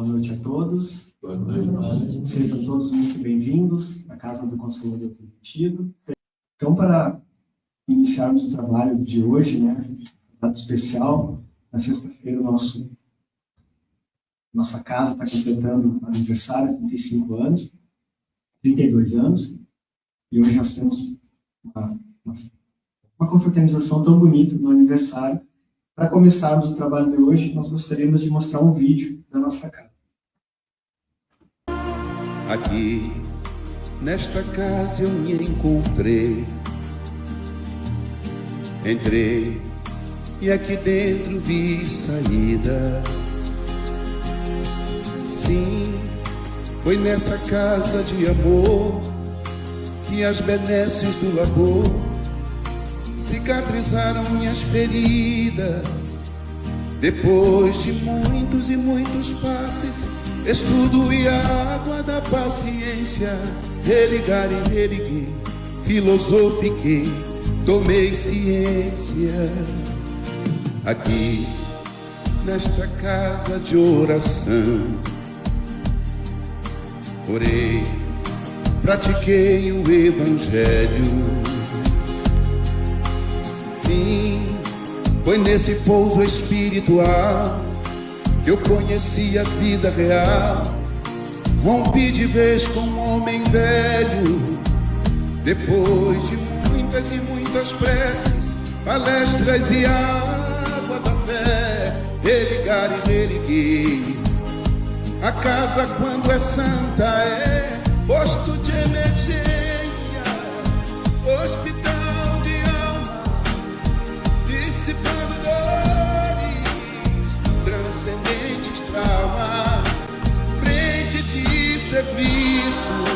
Boa noite a todos. Boa noite. Sejam todos muito bem-vindos à Casa do Consolador Prometido. Então, para iniciarmos o trabalho de hoje, data especial, na sexta-feira, nossa casa está completando aniversário, 35 anos, 32 anos, e hoje nós temos uma confraternização tão bonita no aniversário. Para começarmos o trabalho de hoje, nós gostaríamos de mostrar um vídeo da nossa casa. Aqui, nesta casa eu me encontrei. Entrei e aqui dentro vi saída. Sim, foi nessa casa de amor que as benesses do labor cicatrizaram minhas feridas. Depois de muitos e muitos passes, estudo e a água da paciência, religar e religuei, filosofiquei, tomei ciência. Aqui, nesta casa de oração, orei, pratiquei o evangelho. Sim, foi nesse pouso espiritual que eu conheci a vida real. Rompi de vez com um homem velho. Depois de muitas e muitas preces, palestras e água da fé, religar e religuei. A casa, quando é santa, é posto de emergência, hospital de alma, dissipando dores, transcendentes traumas, frente de serviços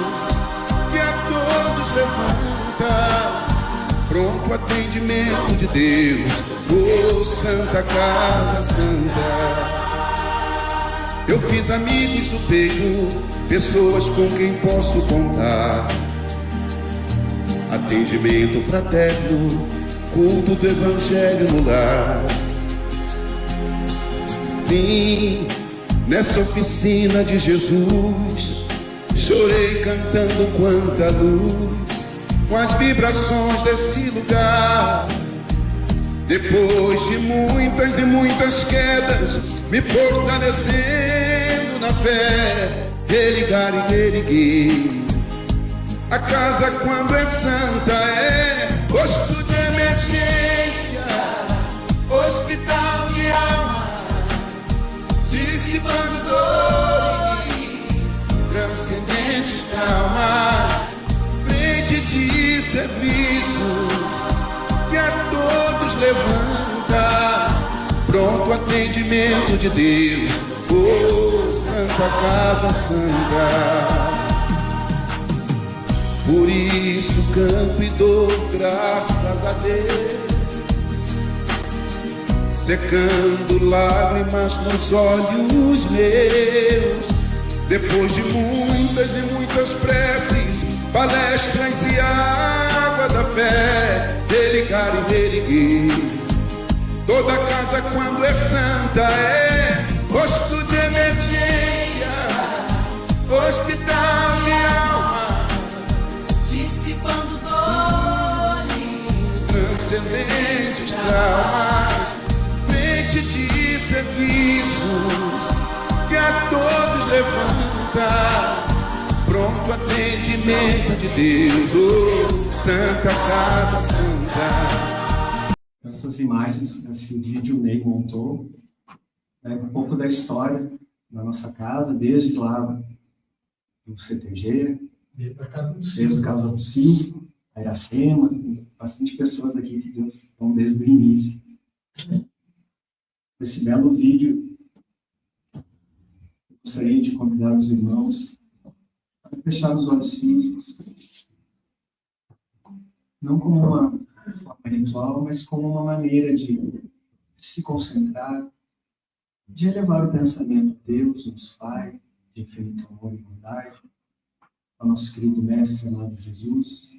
que a todos levanta, pronto atendimento de Deus, oh Santa Casa Santa. Eu fiz amigos do peito, pessoas com quem posso contar, atendimento fraterno, culto do evangelho no lar. Sim, nessa oficina de Jesus, chorei cantando quanta luz, com as vibrações desse lugar. Depois de muitas e muitas quedas, me fortalecendo na fé, religar e religuei. A casa, quando é santa, é posto de emergência, hospital de alma, dissipando dores, transcendentes traumas, frente de serviços que a todos levanta, pronto atendimento de Deus, oh Santa Casa Santa. Por isso canto e dou graças a Deus, secando lágrimas nos olhos meus. Depois de muitas e muitas preces, palestras e água da fé, religar e religuei. Toda casa, quando é santa, é posto de emergência, hospital de alma, dissipando dores, transcendentes traumas, frente de serviços que a todos levanta, pronto atendimento de Deus, oh Santa Casa Santa. Essas imagens, esse vídeo o Ney montou, um pouco da história da nossa casa, desde lá do CTG, desde a Casa do Silvio, a Iracema, tem bastante pessoas aqui que estão desde o início. Esse belo vídeo, eu gostaria de convidar os irmãos a fechar os olhos físicos, não como uma forma ritual, mas como uma maneira de se concentrar, de elevar o pensamento a Deus, nosso Pai, de infinito amor e bondade, ao nosso querido Mestre amado Jesus,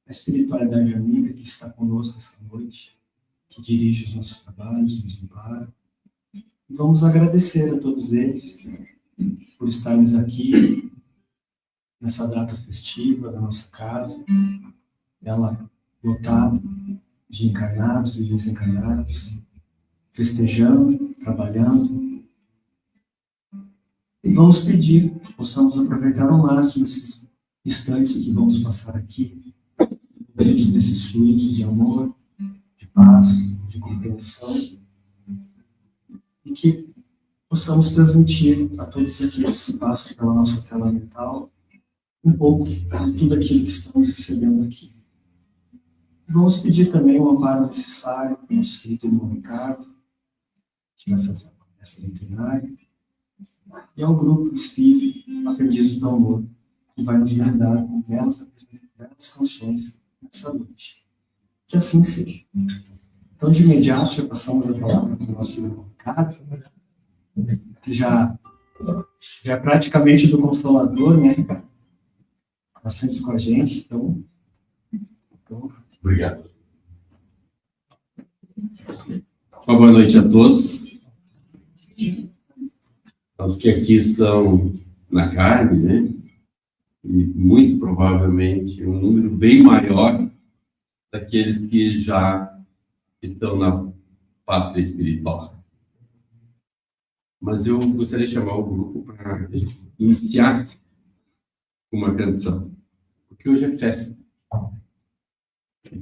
a espiritualidade amiga que está conosco esta noite, que dirige os nossos trabalhos, nos ampara, E vamos agradecer a todos eles por estarmos aqui nessa data festiva da nossa casa, ela lotada de encarnados e desencarnados, festejando, trabalhando. E vamos pedir que possamos aproveitar ao máximo esses instantes que vamos passar aqui, envolvidos nesses fluidos de amor, de paz, de compreensão, e que possamos transmitir a todos aqueles que passam pela nossa tela mental um pouco de tudo aquilo que estamos recebendo aqui. E vamos pedir também o amparo necessário para o nosso querido irmão Ricardo, que vai fazer a promessa literária, e ao grupo espírita Aprendidos do Amor, que vai nos guardar com velas consciências nessa noite. Que assim seja. Então, de imediato, já passamos a palavra para o nosso irmão Ricardo, que já é praticamente do Consolador, né, Ricardo? Está sempre com a gente, então... Obrigado. Uma boa noite a todos. Os que aqui estão na carne, né? E muito provavelmente um número bem maior daqueles que já estão na pátria espiritual. Mas eu gostaria de chamar o grupo para iniciar uma canção, porque hoje é festa.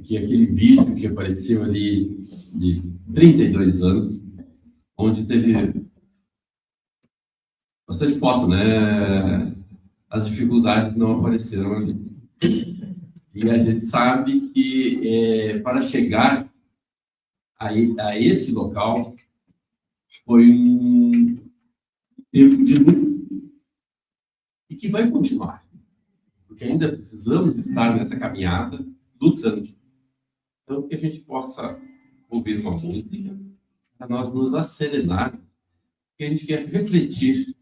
Que aquele vídeo que apareceu ali de 32 anos, onde teve bastante foto, né? As dificuldades não apareceram ali. E a gente sabe que para chegar a esse local foi um tempo de luta e que vai continuar, porque ainda precisamos estar nessa caminhada lutando. Então, que a gente possa ouvir uma música para nós nos acerenar, que a gente quer refletir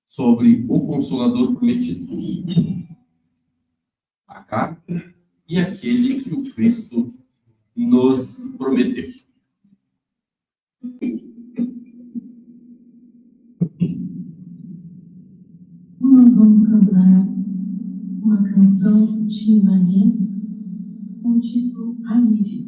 sobre o Consolador prometido, a carta e aquele que o Cristo nos prometeu. Nós vamos cantar uma canção de Imanê com o título Alívio.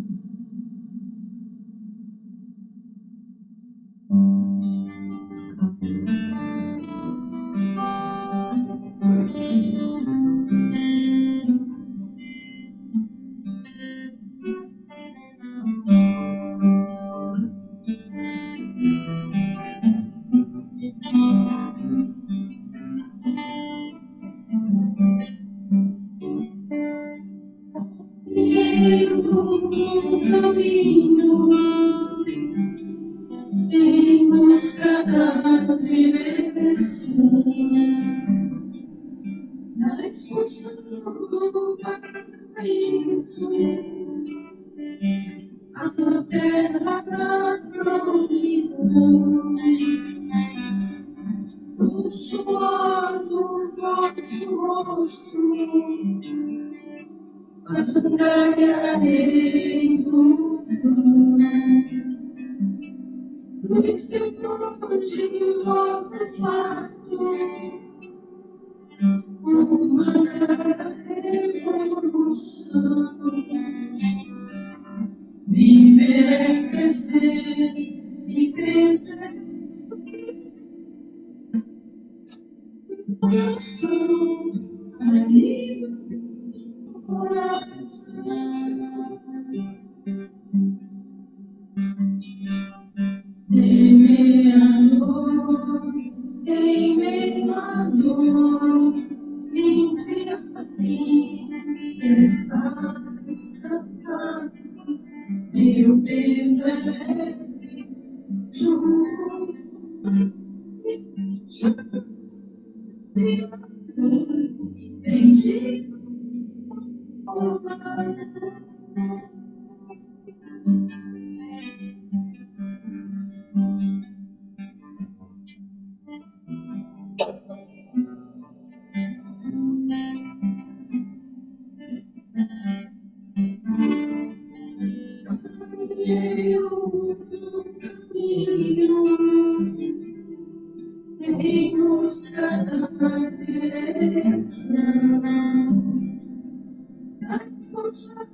Em busca da direção, na expulsão do paraíso, a terra da provisão, o suor do vosso rosto, andareis no pão. No escritor de vossas fatos, uma revolução. Viver é crescer e crescer. Coração, alívio, coração. Semeador, em meio à dor, entre a família, está descansado, meu peso é leve, junto, bendito, eu caminho em busca da direção. Responsável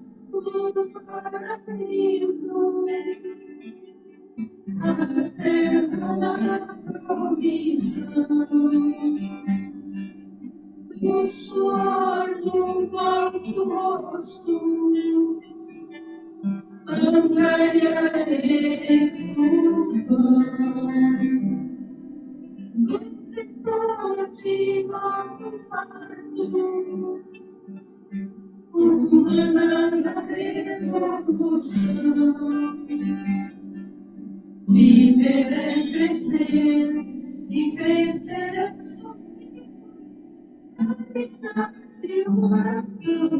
paraíso, a terra da promissão. O suor do vosso rosto angariareis o pão. Doce de nosso fardo, uma nova revolução. Viver é crescer, e crescer é sorrir. Caridade, oração,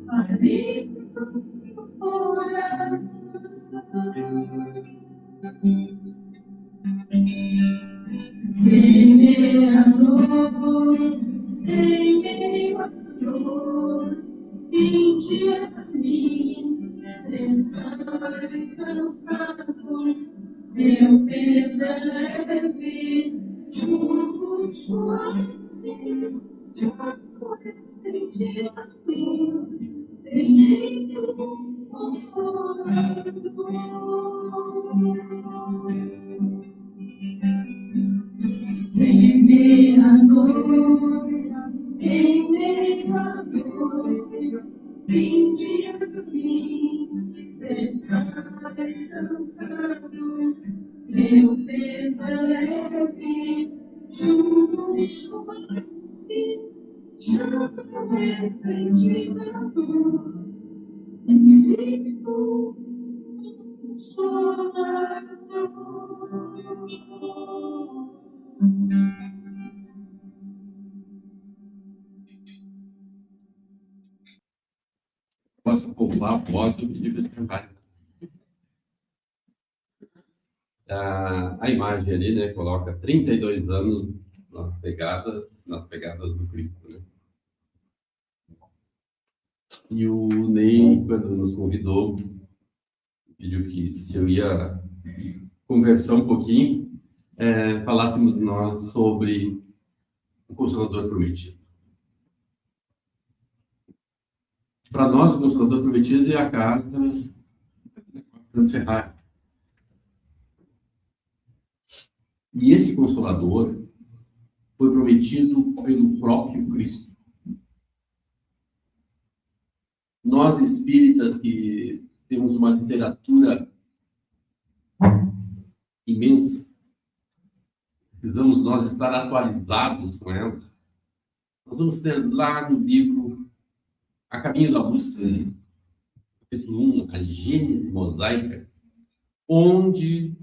alívio do coração. Semeador, em meio à dor, vinde a mim, estressados, cansados, meu peso é leve, junto suave, de amor, vinde a mim, bendito Consolador. Semeador, em meio à dor, vinde a mim, estáis cansados, meu peso é leve, junto suave, já não é bendito, bendito Consolador. Posso poupar a voz, eu pedi para esse cantar. A imagem ali, né, coloca 32 anos nas pegadas do Cristo, né? E o Ney, quando nos convidou, pediu que, se eu ia conversar um pouquinho, falássemos nós sobre o Consolador Prometido. Para nós, o Consolador Prometido é a carta de Serrar. E esse Consolador foi prometido pelo próprio Cristo. Nós, espíritas, que temos uma literatura imensa, precisamos nós estar atualizados com ela. Nós vamos ter lá no livro A Caminho da Luz, capítulo 1, a Gênese Mosaica, onde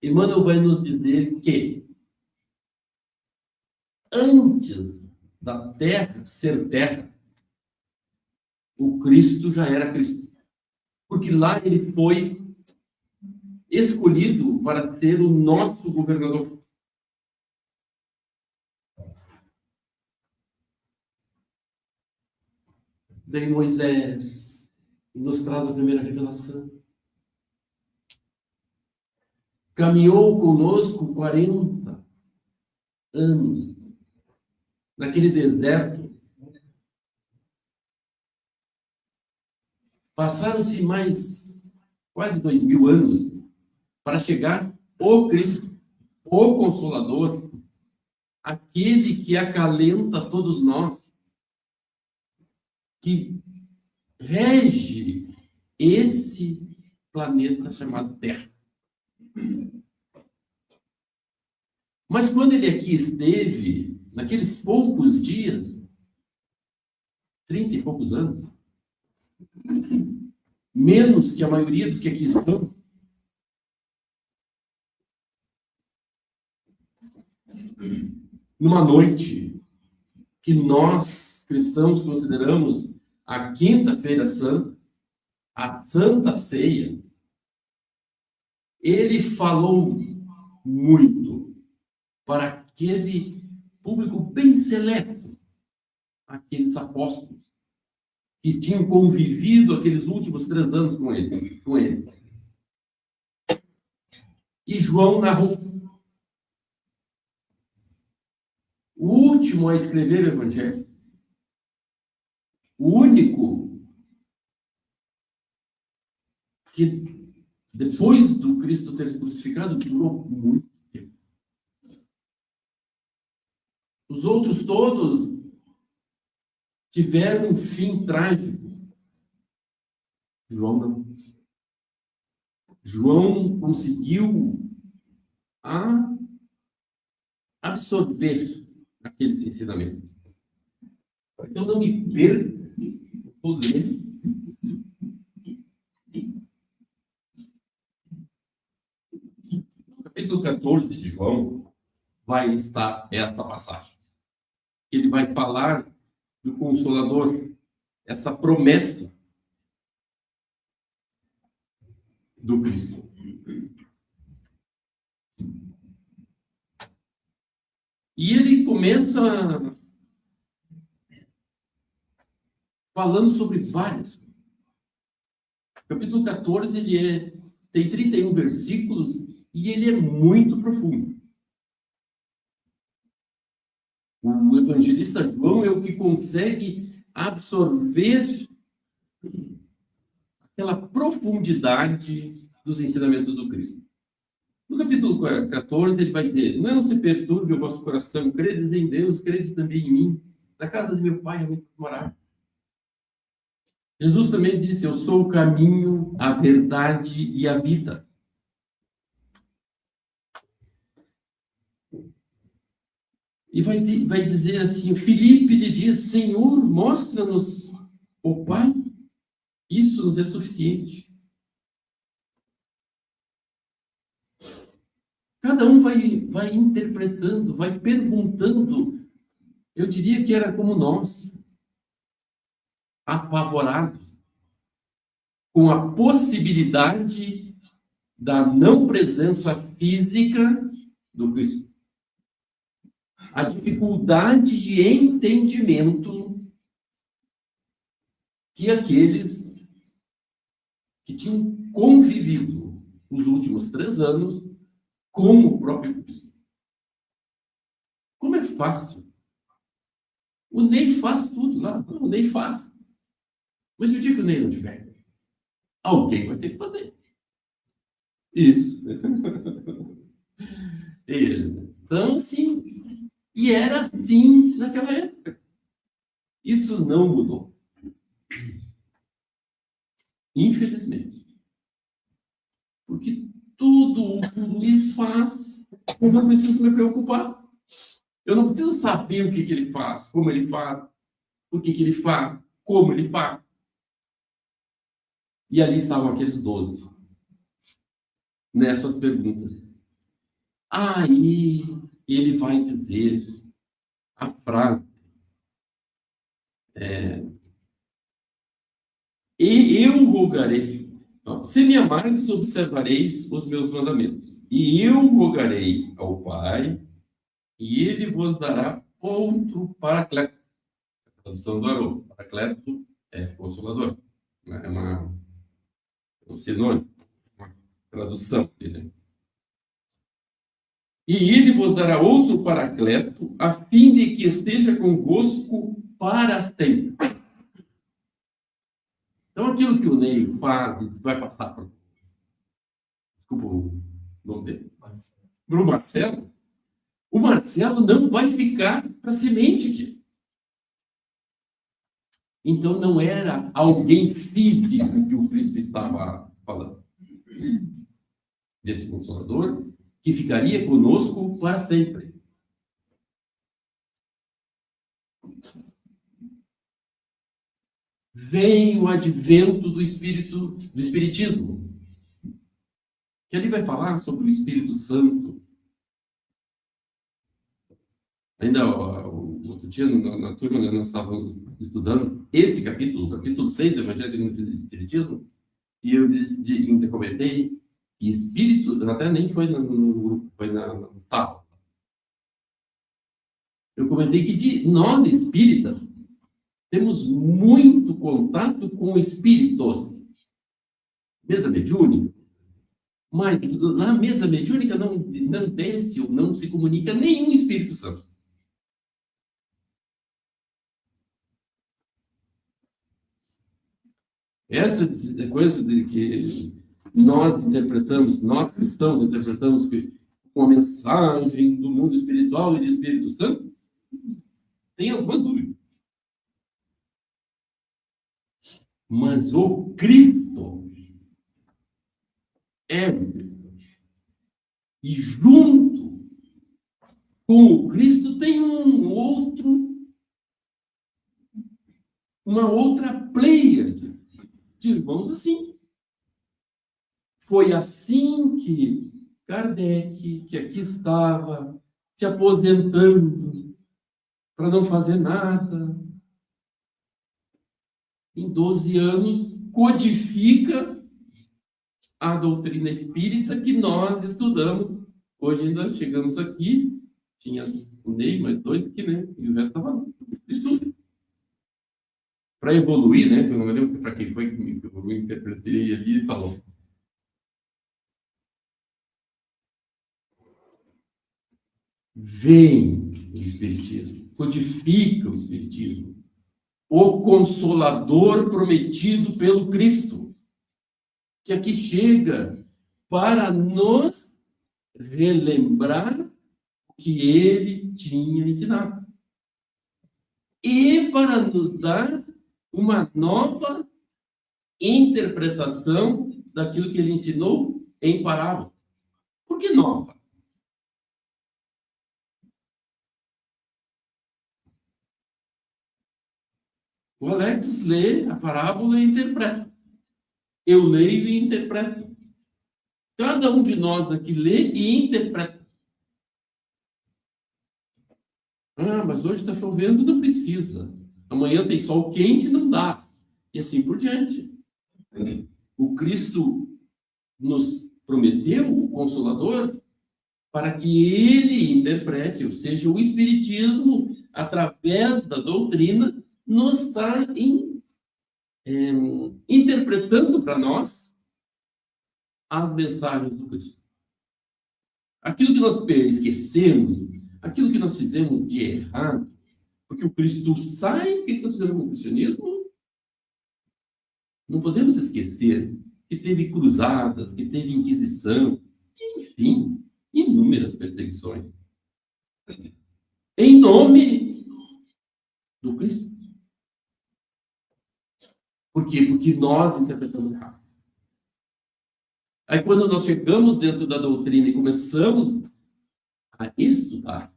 Emmanuel vai nos dizer que antes da Terra ser Terra, o Cristo já era Cristo. Porque lá ele foi escolhido para ser o nosso governador. Vem Moisés e nos traz a primeira revelação. Caminhou conosco 40 anos naquele deserto. Passaram-se mais quase 2000 anos para chegar o Cristo, o Consolador, aquele que acalenta todos nós, que rege esse planeta chamado Terra. Mas quando ele aqui esteve, naqueles poucos dias, 30 e poucos anos, menos que a maioria dos que aqui estão, numa noite que nós, cristãos, consideramos a Quinta-feira Santa, a Santa Ceia, ele falou muito para aquele público bem seleto, aqueles apóstolos que tinham convivido aqueles últimos 3 anos com ele. E João narrou o último a escrever o Evangelho, o único que, depois do Cristo ter crucificado, durou muito tempo. Os outros todos tiveram um fim trágico. João não. João conseguiu absorver aqueles ensinamentos. Então não me perca, vou ler. No capítulo 14 de João vai estar esta passagem. Ele vai falar do Consolador, essa promessa do Cristo. E ele começa falando sobre várias coisas. Capítulo 14, tem 31 versículos e ele é muito profundo. O evangelista João é o que consegue absorver aquela profundidade dos ensinamentos do Cristo. No capítulo 14, ele vai dizer: não se perturbe o vosso coração, credes em Deus, credes também em mim. Na casa de meu pai é muito morar. Jesus também disse: eu sou o caminho, a verdade e a vida. E vai dizer assim, Filipe lhe diz: Senhor, mostra-nos o Pai. Isso nos é suficiente. Cada um vai interpretando, vai perguntando. Eu diria que era como nós, apavorados com a possibilidade da não presença física do Cristo. A dificuldade de entendimento que aqueles que tinham convivido os últimos 3 anos com o próprio Cristo. Como é fácil. O Ney faz tudo lá. O Ney faz. Mas o dia que o Ney não tiver, alguém vai ter que fazer. Isso. Então, assim, e era assim naquela época. Isso não mudou. Infelizmente. Porque tudo o que o Luiz faz, eu não preciso me preocupar. Eu não preciso saber o que ele faz, como ele faz, o que ele faz, como ele faz. E ali estavam aqueles 12. Nessas perguntas. Aí ele vai dizer a frase. E eu rogarei. Se me amardes, observareis os meus mandamentos. E eu rogarei ao Pai, e ele vos dará outro paracleto. A tradução do Haroldo. Paracleto é consolador. É um sinônimo. Uma tradução dele. E ele vos dará outro paracleto, a fim de que esteja convosco para sempre. Então, aquilo que o Ney faz, vai passar para... Desculpa o nome dele. Para o Marcelo. O Marcelo não vai ficar para semente aqui. Então, não era alguém físico que o Cristo estava falando. Desse Consolador, que ficaria conosco para sempre. Vem o advento do Espiritismo, que ali vai falar sobre o Espírito Santo. Ainda o outro dia, na turma, nós estávamos estudando esse capítulo, capítulo 6 do Evangelho do Espiritismo, e eu comentei que espírito, até nem foi no grupo, foi no tal. Eu comentei que nós, espíritas, temos muito contato com espíritos. Mesa mediúnica. Mas na mesa mediúnica não desce ou não se comunica nenhum Espírito Santo. Essa coisa de que nós interpretamos, nós cristãos interpretamos que uma mensagem do mundo espiritual e de Espírito Santo, tem algumas dúvidas. Mas o Cristo é, e junto com o Cristo tem uma outra pleiade de irmãos assim. Foi assim que Kardec, que aqui estava se aposentando para não fazer nada, em 12 anos, codifica a doutrina espírita que nós estudamos. Hoje ainda chegamos aqui, tinha o Ney, mais 2 aqui, né? E o resto estava no estudo. Para evoluir, né? Eu não lembro para quem foi que eu interpretei ali e falou. Vem o Espiritismo, codifica o Espiritismo. O Consolador prometido pelo Cristo, que aqui chega para nos relembrar o que ele tinha ensinado e para nos dar uma nova interpretação daquilo que ele ensinou em parábolas. Por que nova? O Alex lê a parábola e interpreta. Eu leio e interpreto. Cada um de nós aqui lê e interpreta. Ah, mas hoje está chovendo, não precisa. Amanhã tem sol quente, não dá. E assim por diante. O Cristo nos prometeu, o Consolador, para que ele interprete, ou seja, o Espiritismo, através da doutrina, nos está interpretando para nós as mensagens do Cristo. Aquilo que nós esquecemos, aquilo que nós fizemos de errado, porque o Cristo sai, o que nós fizemos com o cristianismo? Não podemos esquecer que teve cruzadas, que teve inquisição, enfim, inúmeras perseguições. Em nome do Cristo. Por quê? Porque nós interpretamos errado. Aí quando nós chegamos dentro da doutrina e começamos a estudar,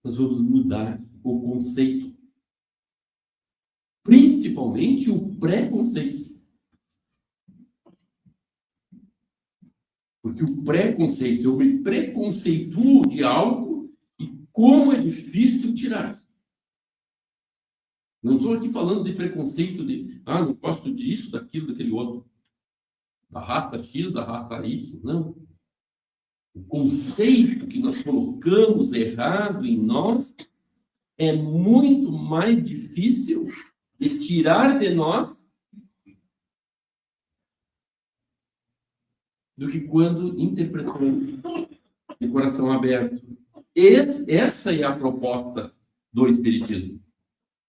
nós vamos mudar o conceito. Principalmente o preconceito. Porque o preconceito, eu me preconceituo de algo e como é difícil tirar isso. Não estou aqui falando de preconceito de, não gosto disso, daquilo, daquele outro. Da raça X, da raça Y. Não. O conceito que nós colocamos errado em nós é muito mais difícil de tirar de nós do que quando interpretamos de coração aberto. Essa é a proposta do Espiritismo.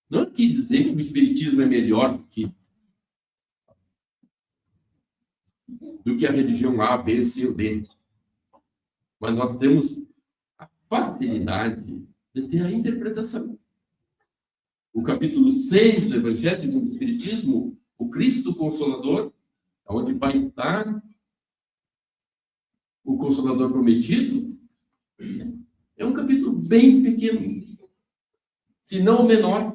Não é que dizer que o Espiritismo é melhor do que a religião A, B, C ou D. Mas nós temos a facilidade de ter a interpretação. O capítulo 6 do Evangelho segundo o Espiritismo, o Cristo Consolador, onde vai estar o Consolador prometido, é um capítulo bem pequeno, se não o menor.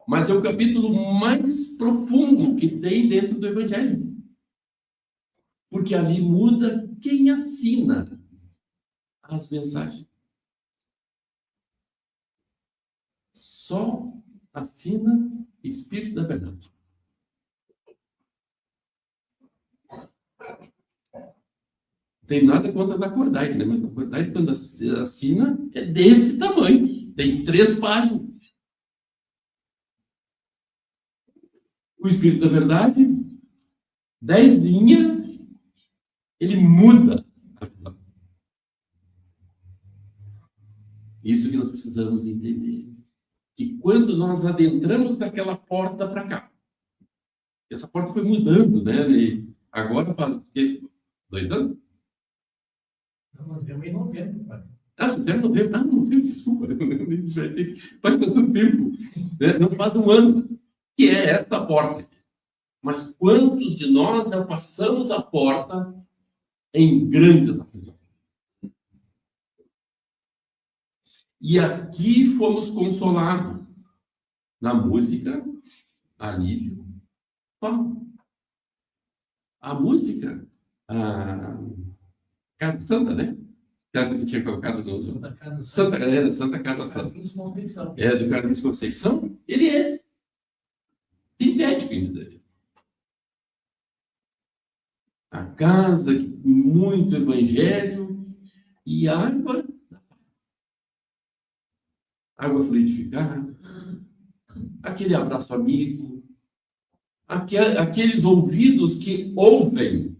Mas é o capítulo mais profundo que tem dentro do Evangelho. Porque ali muda quem assina as mensagens. Só assina Espírito da Verdade. Não tem nada contra a da Kardec, né? Mas a Kardec, quando assina, é desse tamanho. Tem 3 páginas. O Espírito da Verdade, 10 linhas, ele muda a visão. Isso que nós precisamos entender. que quando nós adentramos daquela porta para cá, essa porta foi mudando, né? E agora faz o quê? 2 anos? Não, nós viemos em novembro, pai. Ah, você tem novembro? Ah, não, desculpa. Faz quanto tempo? Né? Não faz um ano que é esta porta. Mas quantos de nós já passamos a porta em grandes aflições? E aqui fomos consolados na música, alívio. A música, a Casa Santa, né? Que você tinha colocado no Santa Casa Santa Casa Santa. Carlos Conceição. Do Carlos Conceição, ele é sintético em dizer. A casa, muito evangelho e água fluidificada, aquele abraço amigo, aqueles ouvidos que ouvem.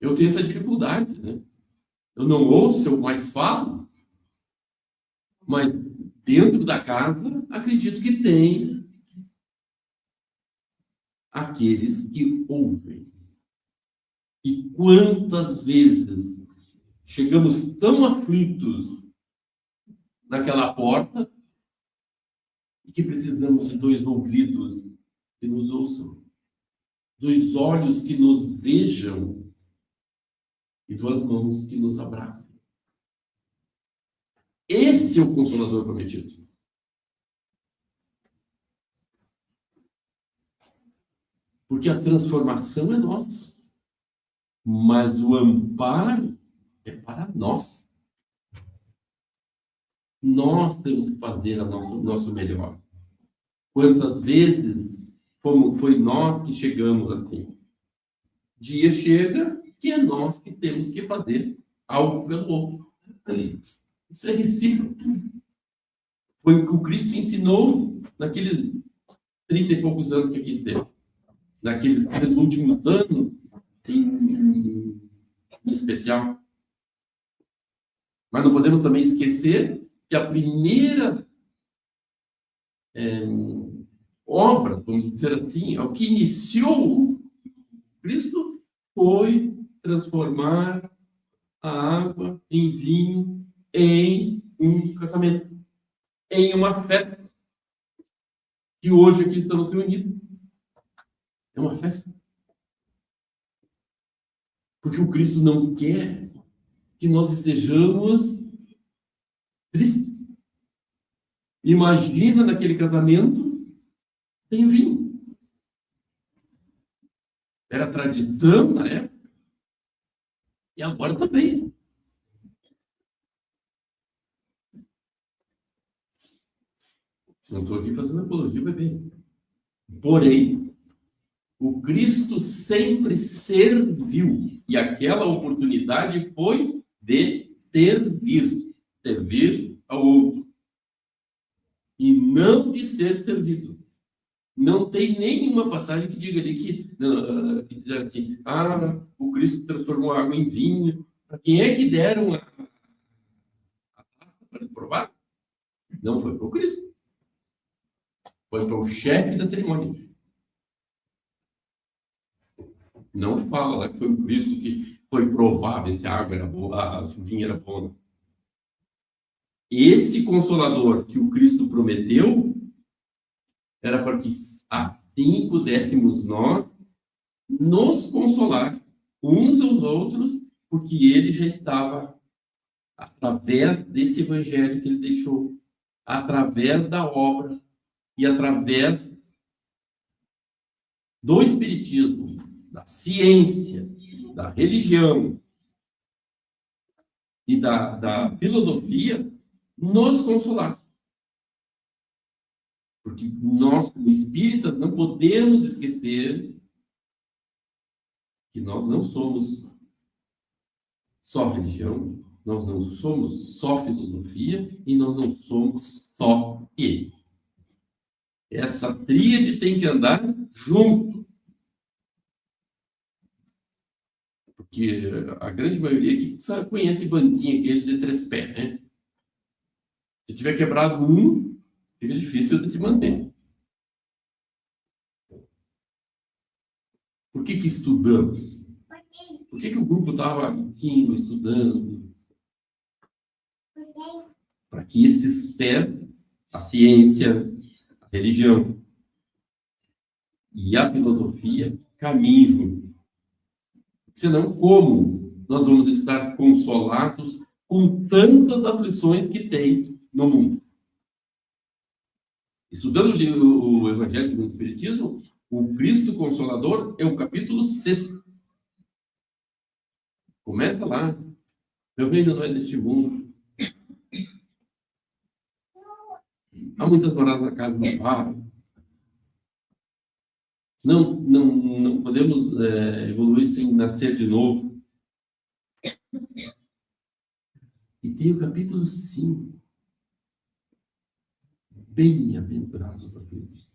Eu tenho essa dificuldade, né? Eu não ouço, eu mais falo, mas dentro da casa, acredito que tem aqueles que ouvem. E quantas vezes chegamos tão aflitos naquela porta que precisamos de 2 ouvidos que nos ouçam, 2 olhos que nos vejam e 2 mãos que nos abracem. Esse é o Consolador prometido. Porque a transformação é nossa, mas o amparo é para nós. Nós temos que fazer o nosso melhor. Quantas vezes foi nós que chegamos assim? Dia chega que é nós que temos que fazer algo pelo outro. Isso é recíproco. Foi o que o Cristo ensinou naqueles 30 e poucos anos que aqui esteve. Naqueles últimos anos, em especial. Mas não podemos também esquecer que a primeira obra, vamos dizer assim, o que iniciou Cristo foi transformar a água em vinho em um casamento, em uma festa, que hoje aqui estamos reunidos. É uma festa. Porque o Cristo não quer que nós estejamos tristes. Imagina naquele casamento sem vinho. Era tradição na época. E agora também. Não estou aqui fazendo apologia, bebê. Porém, o Cristo sempre serviu. E aquela oportunidade foi de servir. Servir ao outro. E não de ser servido. Não tem nenhuma passagem que diga ali que diz assim, o Cristo transformou a água em vinho. Para quem é que deram a taça para provar? Não foi para o Cristo. Foi para o chefe da cerimônia. Não fala lá que foi o Cristo que foi provar ver se a água era boa, se o vinho era bom. Esse Consolador que o Cristo prometeu era para que assim pudéssemos nós nos consolar uns aos outros, porque ele já estava, através desse evangelho que ele deixou, através da obra e através do espiritismo, da ciência, da religião e da filosofia, nos consolar. Porque nós, como espíritas, não podemos esquecer que nós não somos só religião, nós não somos só filosofia e nós não somos só ciência. Essa tríade tem que andar junto. Porque a grande maioria aqui conhece banquinho aquele de 3 pés, né? Se tiver quebrado um, fica difícil de se manter. Por que estudamos? Por que o grupo estava estudando? Para que esses pés, a ciência, a religião e a filosofia caminhem juntos. Senão, como nós vamos estar consolados com tantas aflições que tem no mundo? Estudando o Evangelho segundo o Espiritismo, o Cristo Consolador é o capítulo 6. Começa lá. Meu reino não é deste mundo. Há muitas moradas na casa do Pai. Não podemos evoluir sem nascer de novo. E tem o capítulo 5. Bem-aventurados aqueles.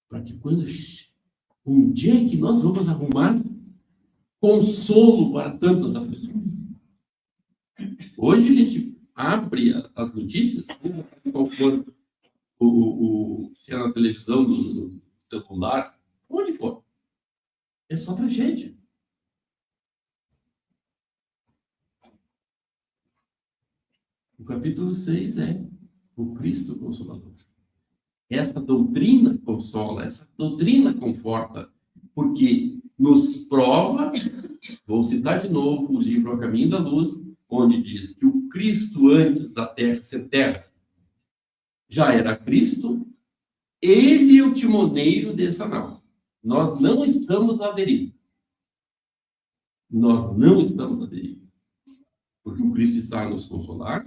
Para que quando um dia que nós vamos arrumar consolo para tantas aflições. Hoje a gente abre as notícias, qual for se é na televisão, do celular, onde for. É só tragédia. O capítulo 6 é o Cristo Consolador. Essa doutrina consola, essa doutrina conforta, porque nos prova, vou citar de novo o livro A Caminho da Luz, onde diz que o Cristo, antes da terra ser terra, já era Cristo, ele é o timoneiro dessa nau. Nós não estamos à deriva. Nós não estamos à deriva. Porque o Cristo está a nos consolar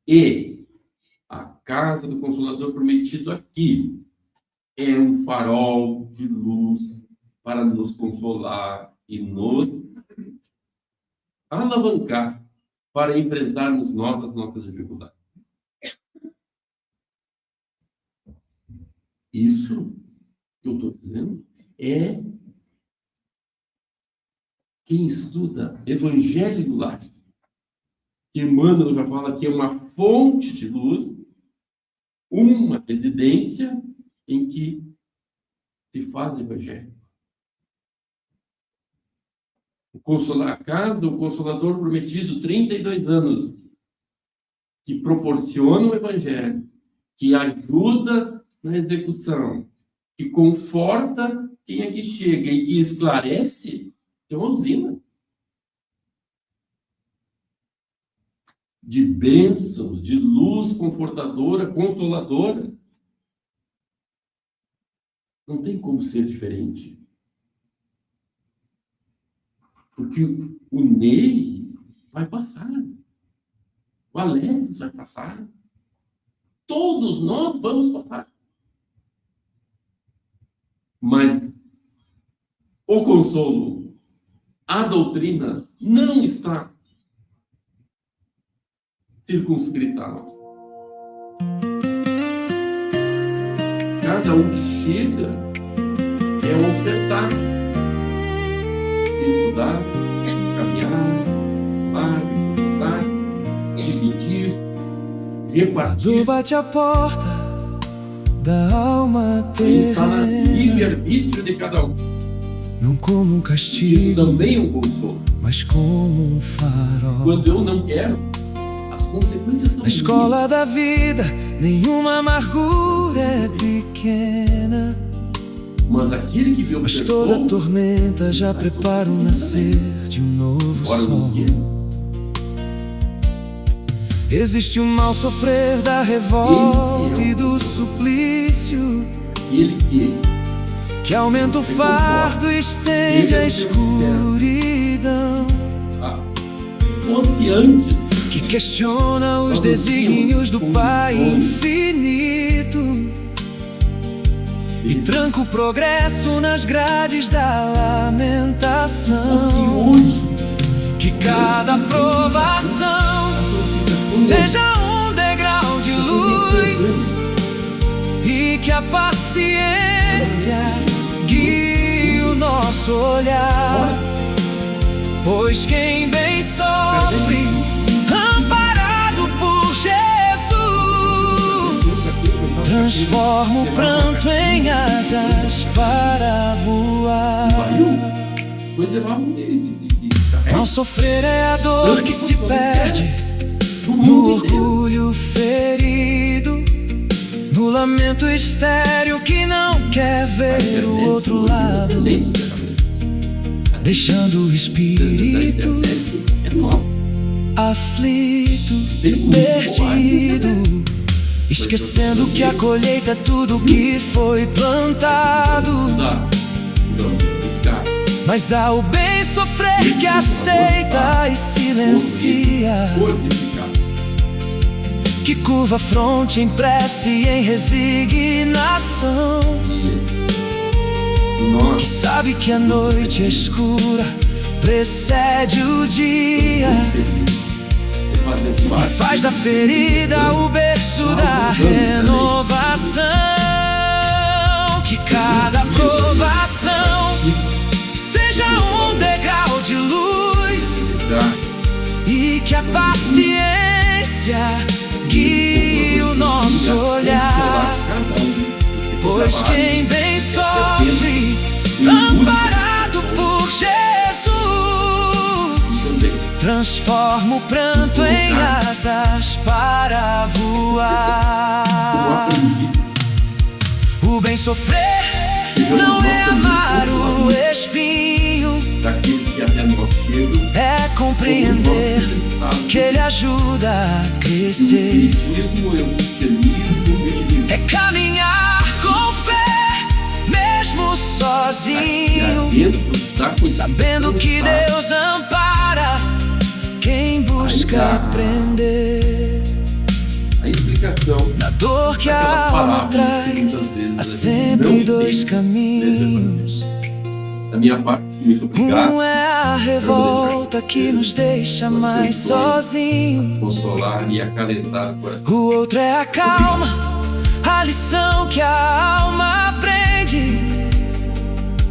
e a casa do Consolador prometido aqui é um farol de luz para nos consolar e nos alavancar para enfrentarmos nossas dificuldades. Isso que eu estou dizendo é quem estuda Evangelho do Lar, que Emmanuel já fala que é uma fonte de luz, uma residência em que se faz o Evangelho. A casa, o Consolador prometido, 32 anos, que proporciona o Evangelho, que ajuda na execução, que conforta quem aqui chega e que esclarece, é uma usina de bênçãos, de luz confortadora, consoladora. Não tem como ser diferente. Porque o Ney vai passar. O Alex vai passar. Todos nós vamos passar. Mas o consolo, a doutrina, não está circunscrita a nós. Cada um que chega é um ofertar, estudar, caminhar, falar, dividir, repartir. Bate a porta da alma Está no terrena, livre-arbítrio de cada um. não como um Isso castigo, também é um consolo. mas como um farol. Quando eu não quero, as consequências são Na escola da vida, nenhuma amargura é pequena, mas aquele que vê o mas toda perfume, tormenta já prepara o nascer de um novo ora sol. não quer. Existe o mal sofrer da revolta Esse é o- e do suplício, Aquele que aumenta o fardo e estende a escuridão, fosse antes, que questiona os desígnios do Pai infinito e tranca o progresso nas grades da fosse lamentação. hoje, Que cada provação seja um degrau de luz e que a paciência guie o nosso olhar, pois quem bem sofre transforma o pranto em asas para voar. Depois levava um de Não sofrer é a dor que se perde no orgulho ferido, no lamento estéril que não quer ver o outro lado, deixando o espírito aflito, perdido, esquecendo que a colheita é tudo que foi plantado. Mas há o bem sofrer que aceita e silencia, que curva a fronte em prece e em resignação, que sabe que a noite escura precede o dia e faz da ferida o berço da renovação. Que cada provação seja um degrau de luz e que a paciência guie o nosso olhar, pois quem bem sofre, amparado por Jesus, transforma o pranto em asas para voar. O bem sofrer não é amar o espinho, é compreender que ele ajuda a crescer, é caminhar com fé, mesmo sozinho, sabendo que Deus ampara quem busca aprender. A explicação na dor que a alma traz, há sempre dois caminhos. Da minha parte, muito obrigado. Um é a revolta que nos deixa mais sozinhos, consolar e acalentar o coração. O outro é a calma, a lição que a alma aprende,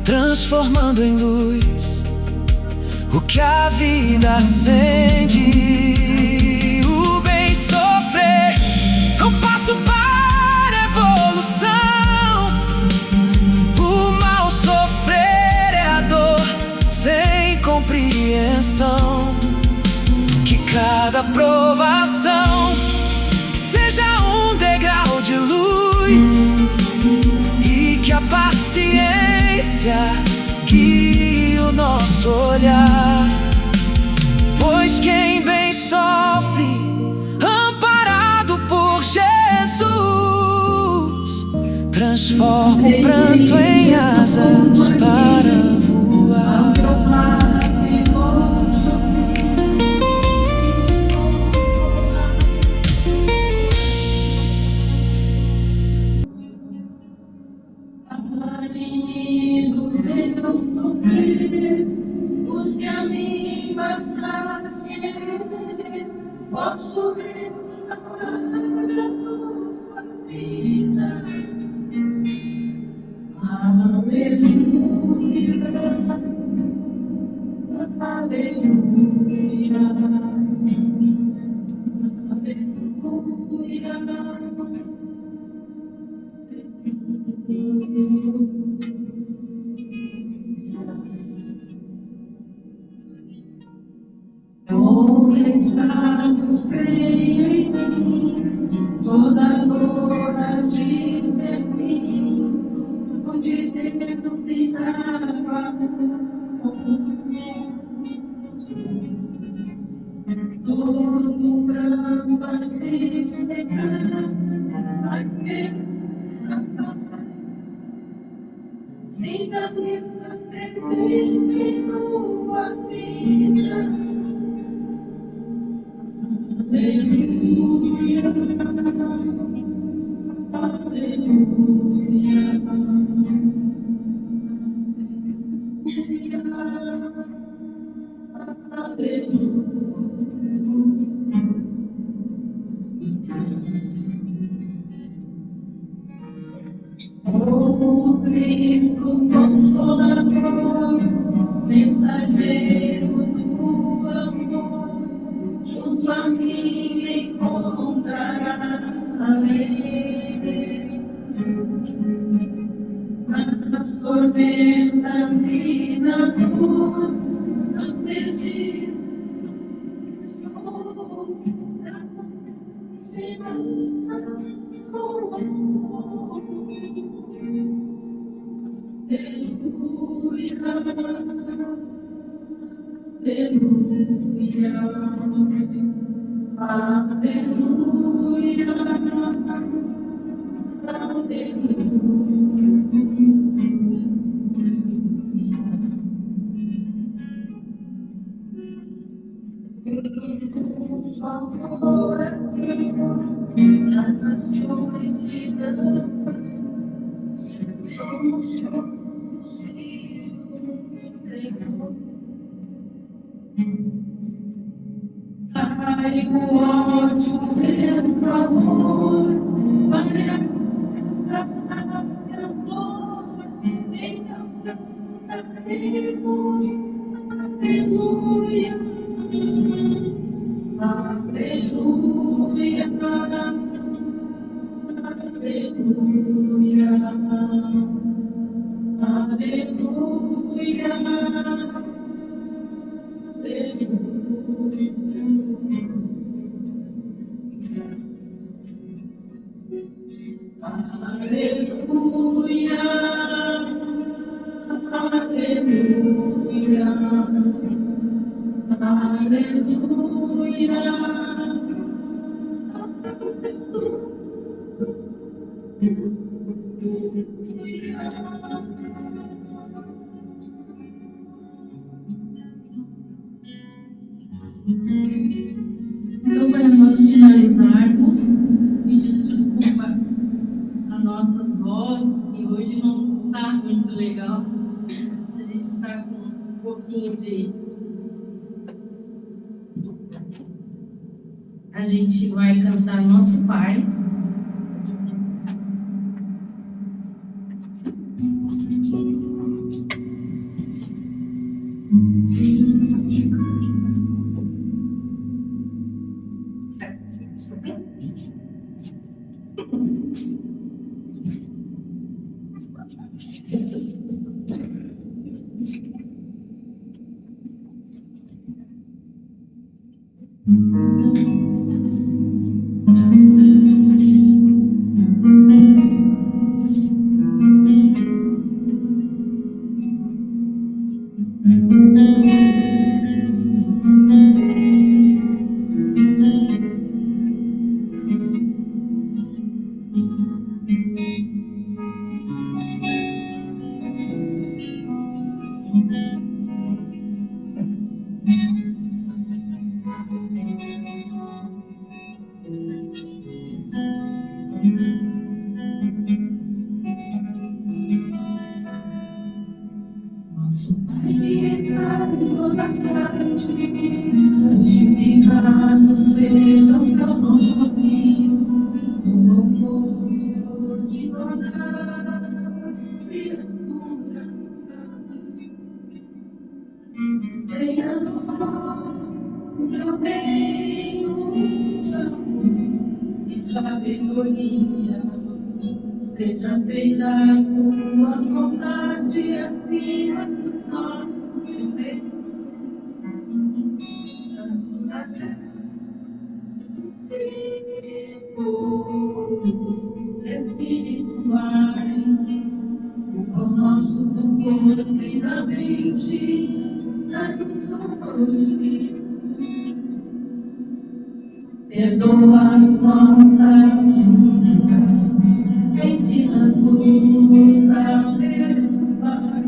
transformando em luz o que a vida acende. O bem sofrer é um passo para a evolução. O mal sofrer é a dor sem compreensão. Que cada provação seja um degrau de luz e que a paciência guie o nosso olhar, pois quem bem sofre, amparado por Jesus, transforma o pranto em asas para voar. Busque a mim bastar, posso restaurar a tua vida. Aleluia, aleluia, aleluia. Homens creio em mim, toda glória de fim, onde Deus ficava todo pranto a festejar, a esperança sinta a minha presença em tua vida. Aleluia, aleluia, aleluia. Oh Cristo Consolador, mensageiro do amor, a mim encontrarás alegria. nas tormentas e na dor, não desisto, estou na esperança com amor. Aleluia, aleluia, aleluia, as ações e danças somos todos filhos do Senhor. Sai o ódio pelo amor, vai a paz e amor, então cantaremos, aleluia, aleluia, aleluia, aleluia, aleluia, aleluia, então, para nós finalizarmos, pedindo desculpa a nossa voz, que hoje não está muito legal. A gente está com um pouquinho de. A gente vai cantar Nosso Pai. Nosso Pai que está em toda parte, santificado seja o teu nome, o louvor de todas as criaturas. Venha a nós, teu reino de amor e sabedoria. Seja feita a tua vontade, acima dos nossos desejos, tanto na terra como espirituais, o nosso corpo e da mente, dá-nos hoje. Perdoa as nossas dívidas, ensina-nos a perdoar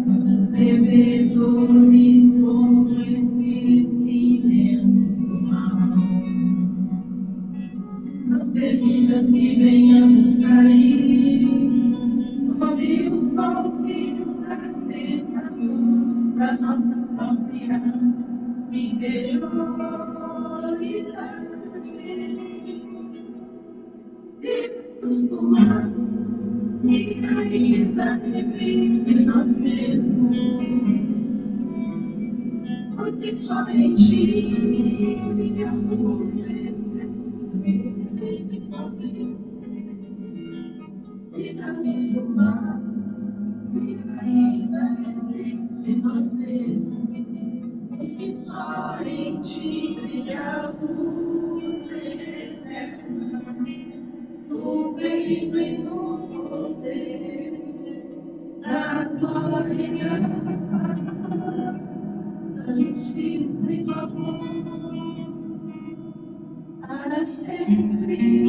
os devedores com esquecimento mal. Não permitas que venhamos cair sobre os golpes da tentação da nossa própria inferioridade. Deus do mar e ainda existe nós mesmos, porque só em ti eu você e na Deus do mar nós mesmos, porque só em ti brilha a luz eterna, no reino e no poder da glória, da justiça e do amor, para sempre.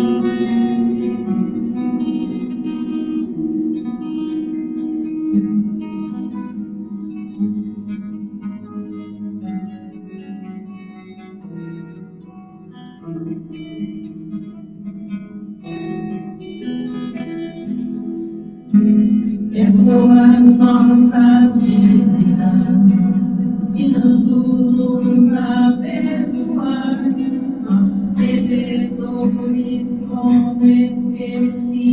Perdoa-nos nossas dívidas, ensinando-nos a perdoar nossos devedores, como esquecimento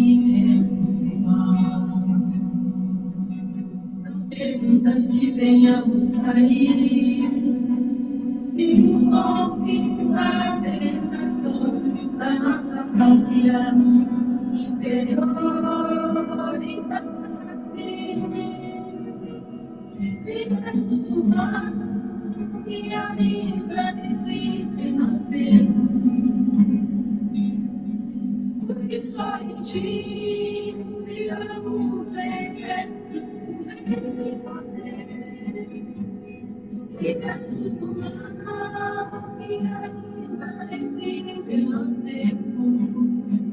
do mal. Não permitas que venhamos cair e nos golpes da tentação da nossa própria inferioridade. Livra-nos do mal que ainda existe em nós mesmos, porque só em ti brilhamos em poder. Livra-nos do mal que ainda existe em nós mesmos,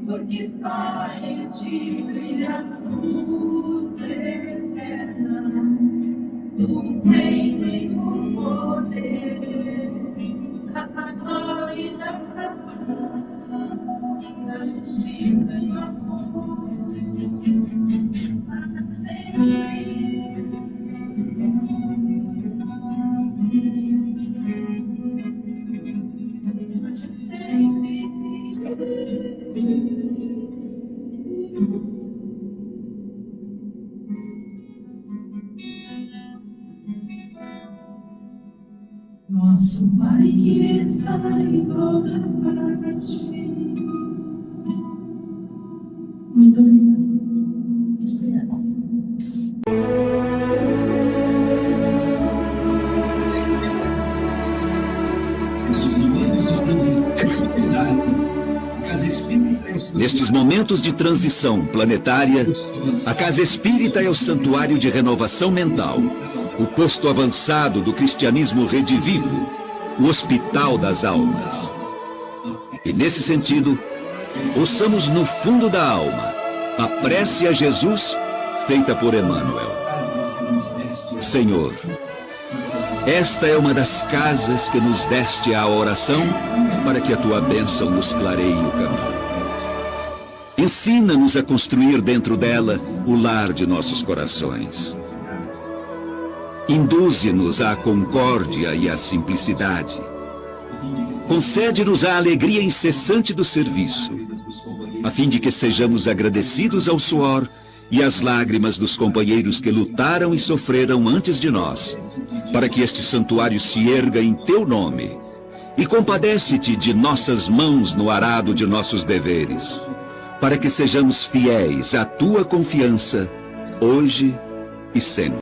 porque só em ti brilha a luz eterna, do reino e do poder, da glória e da paz, da justiça e do amor, para sempre. Para sempre. Nosso Pai que está em toda parte. Muito obrigada. Nestes momentos de transição planetária, a Casa Espírita é o santuário de renovação mental, o posto avançado do cristianismo redivivo, o hospital das almas. E nesse sentido, ouçamos no fundo da alma a prece a Jesus feita por Emmanuel. Senhor, esta é uma das casas que nos deste à oração para que a tua bênção nos clareie o caminho. Ensina-nos a construir dentro dela o lar de nossos corações. Induze-nos à concórdia e à simplicidade. Concede-nos a alegria incessante do serviço, a fim de que sejamos agradecidos ao suor e às lágrimas dos companheiros que lutaram e sofreram antes de nós, para que este santuário se erga em teu nome, e compadece-te de nossas mãos no arado de nossos deveres, para que sejamos fiéis à tua confiança, hoje e sempre.